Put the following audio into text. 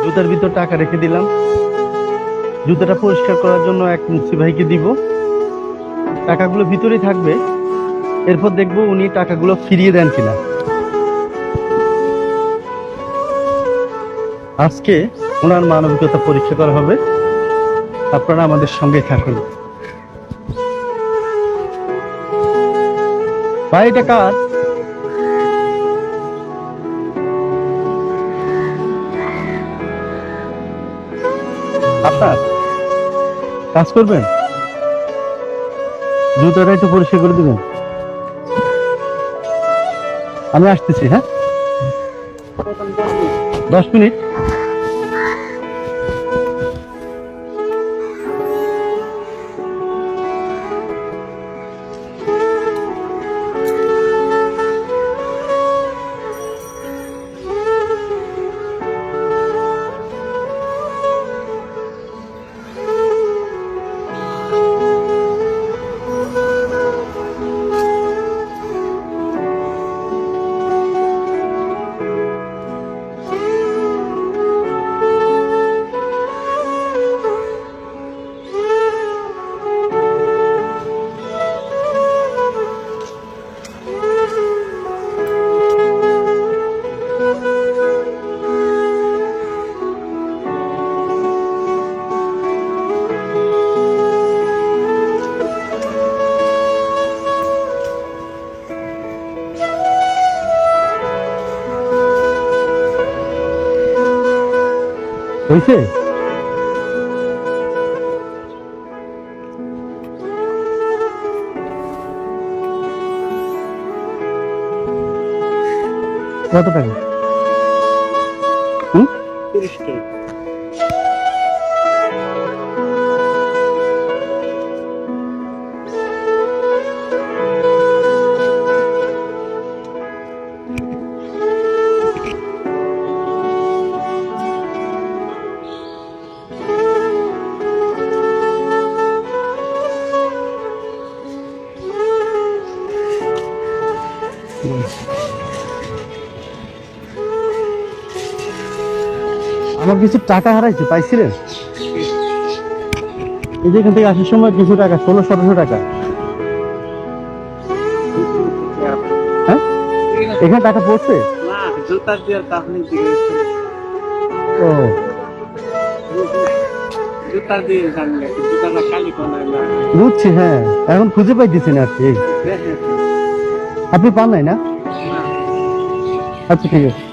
জুতার ভিতর টাকা রেখে দিলাম। জুতাটা পরিষ্কার করার জন্য এক মুন্সি ভাইকে দিব। টাকাগুলো ভিতরেই থাকবে, এরপর দেখবো উনি টাকাগুলো ফিরিয়ে দেন কিনা। আজকে ওনার মানবিকতা পরীক্ষা করা হবে। আপনারা আমাদের সঙ্গে থাকুন। ভাই এটা কার? আপনার কাজ করবেন, জুতোটা একটু পরিষ্কার করে দিবেন। আমি আসতেছি, হ্যাঁ 10 মিনিট। হয়েছে? কত টাকা? 30 টাকা। আমার কিছু টাকা হারাইছে, পাইছিলেন? এই যে এখান থেকে আসার সময় কিছু টাকা, 1600-1700 টাকা। হ্যাঁ, এখানে টাকা পড়ছে। ও, বুঝছি। হ্যাঁ, এখন খুঁজে পাইতেছি না আর কি। আপনি পান নাই না? আচ্ছা, ঠিক আছে।